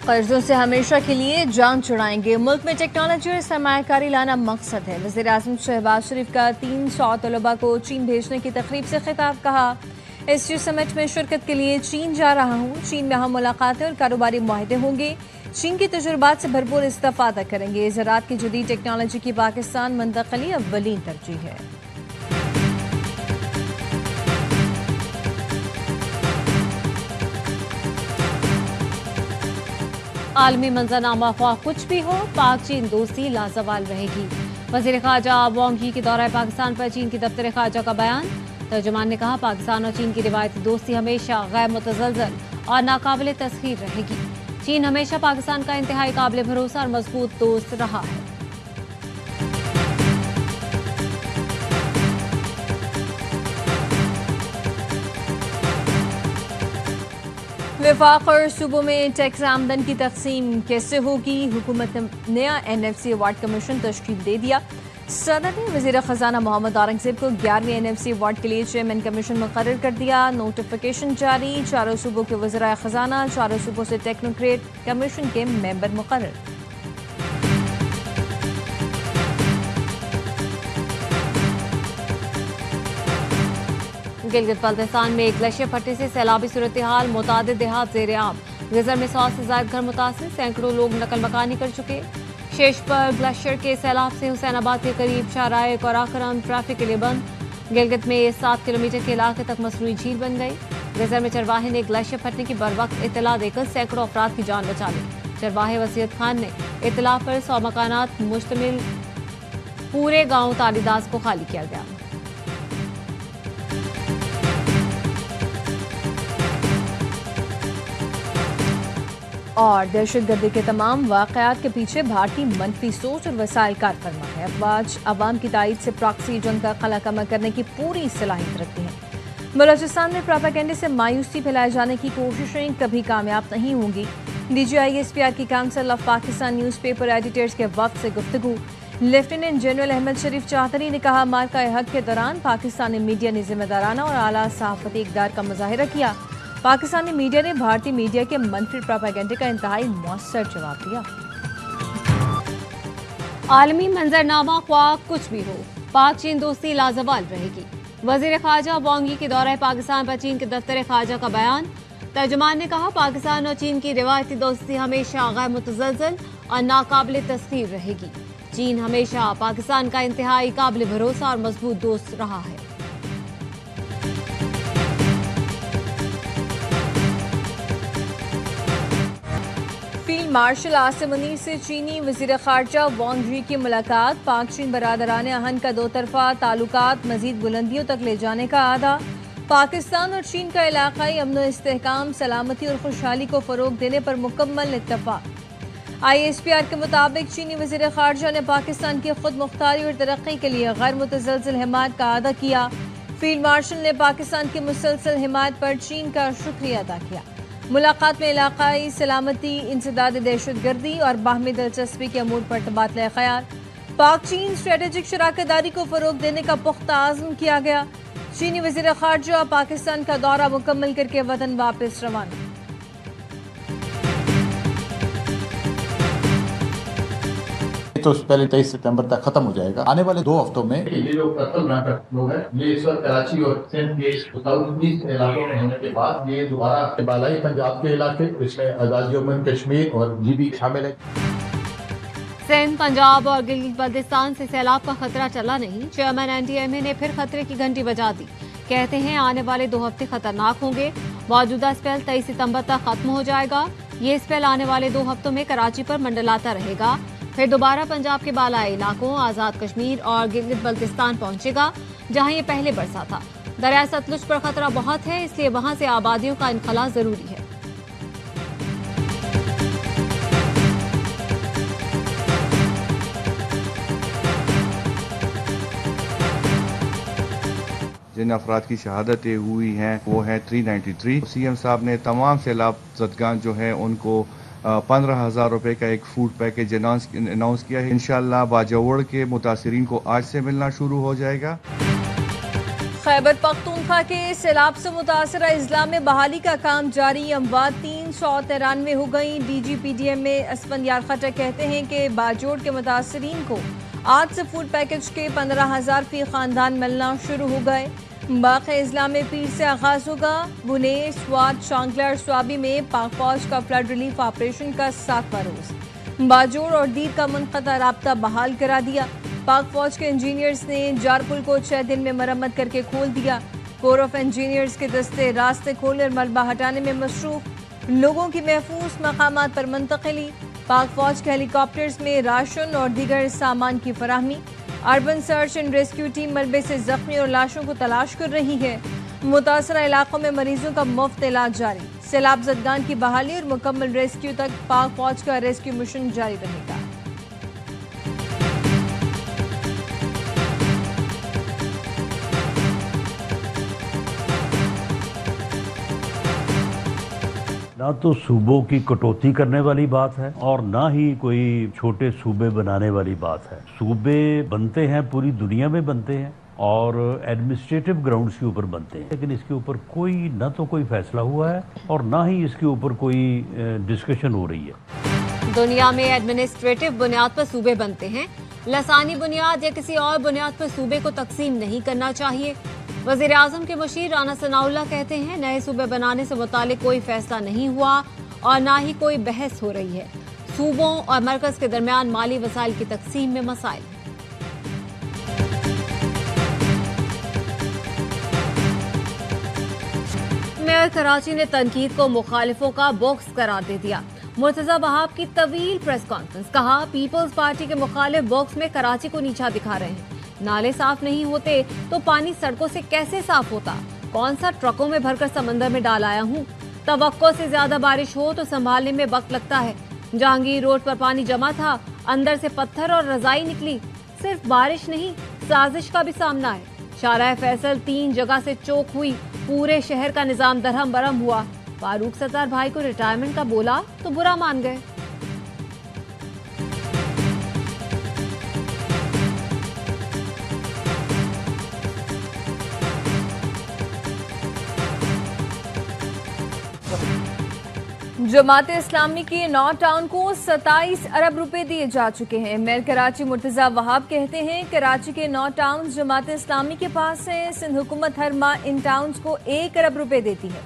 कर्जों से हमेशा के लिए जान छुड़ाएंगे। मुल्क में टेक्नोलॉजी और सरमायाकारी लाना मकसद है। वज़ीर आज़म शहबाज शरीफ का 300 तलबा को चीन भेजने की तकरीब से खिताब। कहा, एसयू समिट में शिरकत के लिए चीन जा रहा हूँ। चीन में हम मुलाकातें और कारोबारी मुआहदे होंगे। चीन की तजुर्बात से भरपूर इस्तेफादा करेंगे। ज़राअत की जदीद टेक्नोलॉजी की पाकिस्तान मुंतकली अव्वलीन तरजीह है। आलमी मंजरनामा ख्वाह कुछ भी हो, पाक चीन दोस्ती लाजवाल रहेगी। वज़ीर ख़ारजा वांग यी के दौरा पाकिस्तान पर चीन की दफ्तर ख़ारजा का बयान। तर्जुमान ने कहा, पाकिस्तान और चीन की रिवायती दोस्ती हमेशा गैर मुतज़लज़ल और नाकाबिल तस्खीर रहेगी। चीन हमेशा पाकिस्तान का इंतहाई काबिल भरोसा और मजबूत दोस्त रहा है। वफाक और सूबों में टैक्स आमदन की तकसीम कैसे होगी? हुकूमत ने नया NFC अवार्ड कमीशन तश्कील दे दिया। सदर ने वज़ीर ख़जाना मोहम्मद औरंगज़ेब को 11वीं NFC अवार्ड के लिए चेयरमैन कमीशन मुकर्रर कर दिया। नोटिफिकेशन जारी। चारों सूबों के वज़राए ख़जाना, चारों सूबों से टेक्नोक्रेट कमीशन के मेंबर मुकर्रर। गिलगित बल्तिस्तान में एक ग्लेशियर फटने से सैलाबी सूरत हाल, मुतादिद देहात ज़ेर आब। गजर में 100 से ज्यादा घर मुतासिर, सैकड़ों लोग नकल मकानी कर चुके। शेष पर ग्लेशियर के सैलाब से हुसैनाबाद के करीब शाहराह कोराकरम ट्रैफिक के लिए बंद। गिलगित में 7 किलोमीटर के इलाके तक मसनूई झील बन गई। गजर में चरवाहे ने ग्लेशियर फटने की बर वक्त इतला देकर सैकड़ों अफराद की जान बचा ली। चरवाहे वसीयत खान ने इतला पर 100 मकानात मुश्तमिल पूरे गाँव तालीदास को खाली किया गया। और दहशतगर्दी के तमाम वाक़यात के पीछे भारतीय मनफी सोच और वसाइल कार फरमा है। अफवाज अवाम की तायद से प्रॉक्सी जंग का खला कमा करने की पूरी सलाहियत रखती हैं। बलोचिस्तान में प्रोपेगेंडे से मायूसी फैलाए जाने की कोशिशें कभी कामयाब नहीं होंगी। DGI-SPR की council of Pakistan newspaper editors के वक्त से गुफ्तगू। लेफ्टिनेंट जनरल अहमद शरीफ चौधरी ने कहा, मार्का हक के दौरान पाकिस्तानी मीडिया ने जिम्मेदाराना और आला सहाफती इक़दार का मुजाहिरा किया। पाकिस्तानी मीडिया ने भारतीय मीडिया के मनफी प्रोपेगेंडे का इंतहाई मौसर जवाब दिया। आलमी मंजरनामा ख्वाह कुछ भी हो, पाक चीन दोस्ती लाजवाल रहेगी। वज़ीर ख़ारजा वांग यी के दौरा पाकिस्तान पर चीन के दफ्तर ख़ारजा का बयान। तर्जुमान ने कहा, पाकिस्तान और चीन की रिवायती दोस्ती हमेशा गैर मुतज़लज़ल और नाकाबिल तस्खीर रहेगी। चीन हमेशा पाकिस्तान का इंतहाई काबिल भरोसा और मजबूत दोस्त रहा है। फील्ड मार्शल आसिम मुनीर से चीनी वज़ीर ख़ारजा वांग यी की मुलाकात। पाक चीन बरादरान अहन का दो तरफा ताल्लुकात मजीद बुलंदियों तक ले जाने का आदा। पाकिस्तान और चीन का इलाकाई अमन व इस्तेहकाम, सलामती और खुशहाली को फ़रोग देने पर मुकम्मल इत्तफ़ाक़। ISPR के मुताबिक चीनी वज़ीर ख़ारजा ने पाकिस्तान की खुद मुख्तारी और तरक्की के लिए गैर मुतज़लज़ल हिमायत का अदा किया। फील्ड मार्शल ने पाकिस्तान की मुसलसल हिमायत पर चीन का शुक्रिया अदा किया। मुलाकात में इलाकाई सलामती, इंसदाद दहशतगर्दी और बाहमी दिलचस्पी के अमूर पर तबादला ख्याल। पाक चीन स्ट्रेटेजिक शराकतदारी को फ़रोग देने का पुख्ता आज़म किया गया। चीनी वज़ीर ख़ारजा पाकिस्तान का दौरा मुकम्मल करके वतन वापस रवाना। तो पहले 23 सितंबर तक खत्म हो जाएगा। आने वाले 2 हफ्तों में ये जो कत्ल नाटक लोग हैं, ये इस वक्त कराची और सिंध के 19 इलाकों में होने के बाद ये दोबारा बालाई पंजाब के इलाके, इसमें आज़ाद जम्मू कश्मीर और GB शामिल है। सिंध, पंजाब और गिलगित बल्तिस्तान से सैलाब का खतरा चला नहीं। चेयरमैन NTMA ने फिर खतरे की घंटी बजा दी। कहते हैं आने वाले 2 हफ्ते खतरनाक होंगे। मौजूदा स्पेल 23 सितंबर तक खत्म हो जाएगा। ये स्पेल आने वाले 2 हफ्तों में कराची पर मंडलाता रहेगा। फिर दोबारा पंजाब के बालाई इलाकों, आज़ाद कश्मीर और गिलगित बल्तिस्तान पहुंचेगा, जहां ये पहले बरसा था। दरिया सतलुज पर खतरा बहुत है, इसलिए वहां से आबादियों का इनखला जरूरी है। जिन अफराद की शहादतें हुई हैं वो है 393। CM साहब ने तमाम सैलाब ज़दगान जो है उनको 15,000 रुपये का एक फूड पैकेज अनाउंस किया है। इंशाअल्लाह बाजवड़ के मुतासिरीन को आज से मिलना शुरू हो जाएगा। खैबर पख्तूनख्वा के सैलाब से मुतासरा अजला में बहाली का काम जारी। अमवात 393 हो गई। DGPDM में असफन यार खटक कहते हैं कि बाजोड़ के मुतासरीन को आज से फूड पैकेज के 15,000 फी खानदान मिलना शुरू हो गए। बाकी अजला में पीर से आगाज होगा। बुनेर, स्वात, शांगलर, स्वाबी में पाक फौज का फ्लड रिलीफ ऑपरेशन का 7वां रोज। बाजोड़ और दीर का मुनक़ता राब्ता बहाल करा दिया। पाक फौज के इंजीनियर्स ने जारपुल को 6 दिन में मरम्मत करके खोल दिया। कोर ऑफ इंजीनियर्स के दस्ते रास्ते खोलकर मलबा हटाने में मसरूफ। लोगों की महफूज मकामात पर मुंतकिली। पाक फौज के हेलीकॉप्टर्स में राशन और दीगर सामान की फराहमी। Urban search and rescue team मलबे से जख्मी और लाशों को तलाश कर रही है। मुतासरा इलाकों में मरीजों का मुफ्त इलाज जारी। सैलाब ज़दगान की बहाली और मुकम्मल रेस्क्यू तक पाक फौज का रेस्क्यू मिशन जारी रहेगा। ना तो सूबों की कटौती करने वाली बात है और ना ही कोई छोटे सूबे बनाने वाली बात है। सूबे बनते हैं, पूरी दुनिया में बनते हैं और एडमिनिस्ट्रेटिव ग्राउंड्स के ऊपर बनते हैं, लेकिन इसके ऊपर कोई ना तो कोई फैसला हुआ है और ना ही इसके ऊपर कोई डिस्कशन हो रही है। दुनिया में एडमिनिस्ट्रेटिव बुनियाद पर सूबे बनते हैं, लसानी बुनियाद या किसी और बुनियाद पर सूबे को तकसीम नहीं करना चाहिए। वज़ीर आज़म के मुशीर राना सनाउल्लाह कहते हैं नए सूबे बनाने से मुतालिक कोई फैसला नहीं हुआ और ना ही कोई बहस हो रही है। सूबों और मरकज के दरमियान माली वसाइल की तकसीम में मसाइल। मेयर कराची ने तनकीद को मुखालिफों का बॉक्स करार दे दिया। मुर्तजा वहाब की तवील प्रेस कॉन्फ्रेंस, कहा पीपल्स पार्टी के मुखालिफ बॉक्स में कराची को नीचा दिखा रहे हैं। नाले साफ नहीं होते तो पानी सड़कों से कैसे साफ होता? कौन सा ट्रकों में भरकर समंदर में डाल आया हूँ? तवक्को से ज्यादा बारिश हो तो संभालने में वक्त लगता है। जहांगीर रोड पर पानी जमा था, अंदर से पत्थर और रजाई निकली। सिर्फ बारिश नहीं, साजिश का भी सामना है। शाहराह फैसल 3 जगह से चोक हुई, पूरे शहर का निजाम दरहम बरहम हुआ। फारूक सत्तार भाई को रिटायरमेंट का बोला तो बुरा मान गए। जमात इस्लामी के 9 टाउन को 27 अरब रुपए दिए जा चुके हैं। मेयर कराची मुर्तजा वहाब कहते हैं कराची के 9 टाउन जमात इस्लामी के पास है। सिंध हुकूमत हर माह इन टाउन्स को 1 अरब रुपए देती है।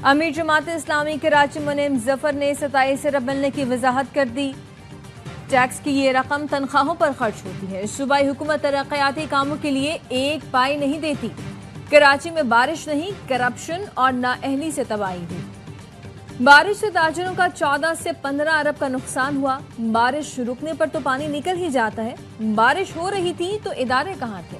अमीर जमात इस्लामी कराची मुनीम जफर ने 27 अरब मिलने की वजाहत कर दी। टैक्स की ये रकम तनख्वाहों पर खर्च होती है। सूबाई हुकूमत तरक्याती कामों के लिए 1 पाई नहीं देती। कराची में बारिश नहीं, करप्शन और नाअहली से तबाही हुई। बारिश से ताजिरों का 14 से 15 अरब का नुकसान हुआ। बारिश रुकने पर तो पानी निकल ही जाता है। बारिश हो रही थी तो इदारे कहाँ थे?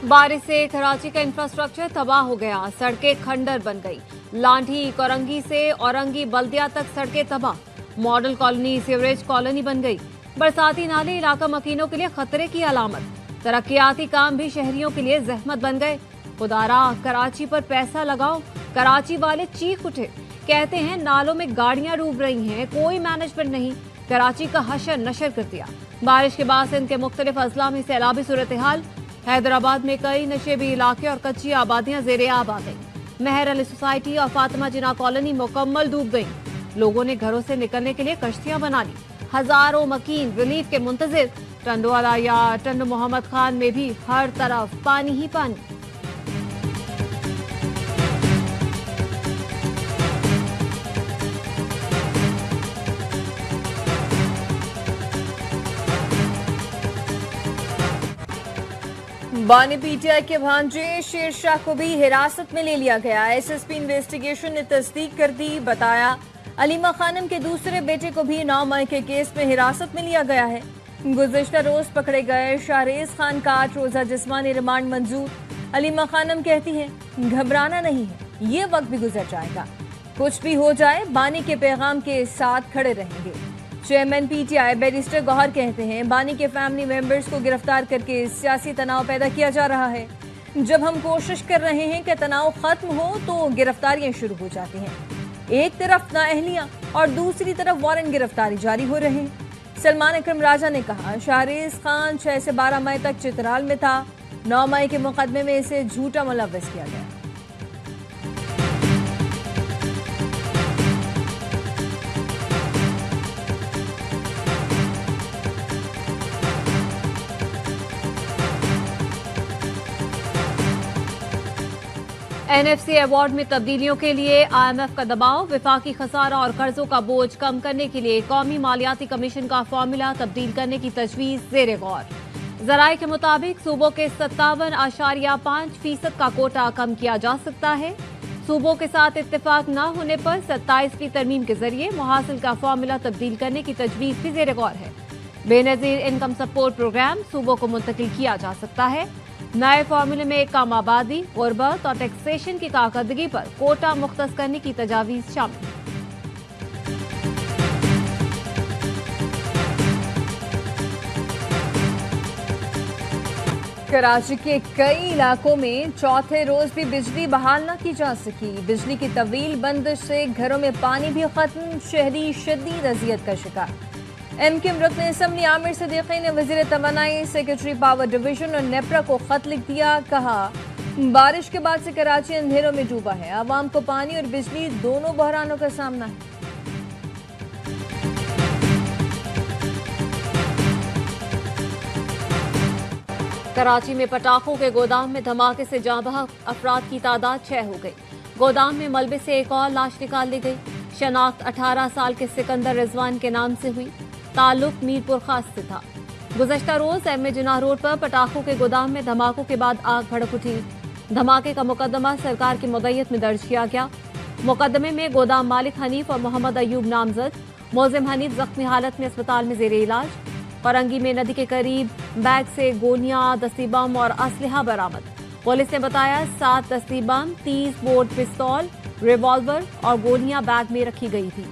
बारिश से कराची का इंफ्रास्ट्रक्चर तबाह हो गया। सड़कें खंडर बन गई। लांठी कोरंगी से औरंगी बल्दिया तक सड़कें तबाह। मॉडल कॉलोनी सीवरेज कॉलोनी बन गई। बरसाती नाले इलाका मकीनों के लिए खतरे की अलामत। तरक्याती काम भी शहरियों के लिए जहमत बन गए। खुदारा कराची पर पैसा लगाओ। कराची वाले चीख उठे, कहते हैं नालों में गाड़ियां डूब रही हैं, कोई मैनेजमेंट नहीं। कराची का हशर नशर कर दिया। बारिश के बाद सिंध के मुख्तलिफ अजला में सैलाबी सूरत हाल। हैदराबाद में कई नशेबी इलाके और कच्ची आबादियां ज़ेरे आब आ गई। मेहर अली सोसाइटी और फातिमा जिना कॉलोनी मुकम्मल डूब गई। लोगों ने घरों से निकलने के लिए कश्तियां बना ली। हजारों मकीन रिलीफ के मुंतजिर। टंडोवाला या टंडो मोहम्मद खान में भी हर तरफ पानी ही पानी। बानी पीटीआई के भांजे शेरशाह को भी हिरासत में ले लिया गया। एसएसपी इन्वेस्टिगेशन ने तस्दीक कर दी। बताया अलीमा खानम के दूसरे बेटे को भी 9 मई के केस में हिरासत में लिया गया है। गुज़िश्ता रोज पकड़े गए शाहरेज खान का 8 रोजा जिस्मानी रिमांड मंजूर। अलीमा खानम कहती हैं घबराना नहीं है, ये वक्त भी गुजर जाएगा। कुछ भी हो जाए बानी के पैगाम के साथ खड़े रहेंगे। चेयरमैन पीटीआई बैरिस्टर गौहर कहते हैं बानी के फैमिली मेंबर्स को गिरफ्तार करके सियासी तनाव पैदा किया जा रहा है। जब हम कोशिश कर रहे हैं कि तनाव खत्म हो तो गिरफ्तारियां शुरू हो जाती हैं। एक तरफ नाअहलियां और दूसरी तरफ वारंट गिरफ्तारी जारी हो रहे हैं। सलमान अकरम राजा ने कहा, शाहरेज खान 6 से 12 मई तक चित्राल में था। 9 मई के मुकदमे में इसे झूठा मुलव्वस किया गया। एनएफसी अवार्ड में तब्दीलियों के लिए आईएमएफ का दबाव, विफाकी खसारा और कर्जों का बोझ कम करने के लिए कौमी मालियाती कमीशन का फॉर्मूला तब्दील करने की तजवीज जेर गौर। जराये के मुताबिक सूबों के 57.5% का कोटा कम किया जा सकता है। सूबों के साथ इत्तेफाक न होने पर 27वीं तरमीम के जरिए मुहासिल का फॉर्मूला तब्दील करने की तजवीज भी जेर गौर है। बेनजीर इनकम सपोर्ट प्रोग्राम सूबों को मुंतकिल किया जा सकता है। नए फॉर्मूले में कम आबादी, गुर्बत और टैक्सेशन की कारकर्दगी पर कोटा मुख्तस करने की तजावीज शामिल है। कराची के कई इलाकों में चौथे रोज भी बिजली बहाल न की जा सकी। बिजली की तवील बंदिश से घरों में पानी भी खत्म, शहरी शदीद अजियत का शिकार। एमक्यूएम रुकन असम्बली आमिर सिद्दीकी ने वजीर तवानाई, सेक्रेटरी पावर डिवीजन और नेपरा को खत लिख दिया। कहा, बारिश के बाद से कराची अंधेरों में डूबा है। आवाम को पानी और बिजली दोनों बहरानों का सामना है। कराची में पटाखों के गोदाम में धमाके से जाँ बहक अफराद की तादाद 6 हो गई। गोदाम में मलबे से एक और लाश निकाल ली गई। शनाख्त 18 साल के सिकंदर रिजवान के नाम से हुई। ताल्लुक मीरपुर खास से था। गुज़श्ता रोज एम जिनाह रोड पर पटाखों के गोदाम में धमाकों के बाद आग भड़क उठी। धमाके का मुकदमा सरकार की मुद्दत में दर्ज किया गया। मुकदमे में गोदाम मालिक हनीफ और मोहम्मद अयूब नामजद। मुलजिम हनीफ जख्मी हालत में अस्पताल में जेर इलाज। फरंगी में नदी के करीब बैग से गोलियां, दस्ती बम और असलहा बरामद। पुलिस ने बताया 7 दस्ती बम, 30 बोर पिस्तौल, रिवॉल्वर और गोलियां बैग में रखी गई थी।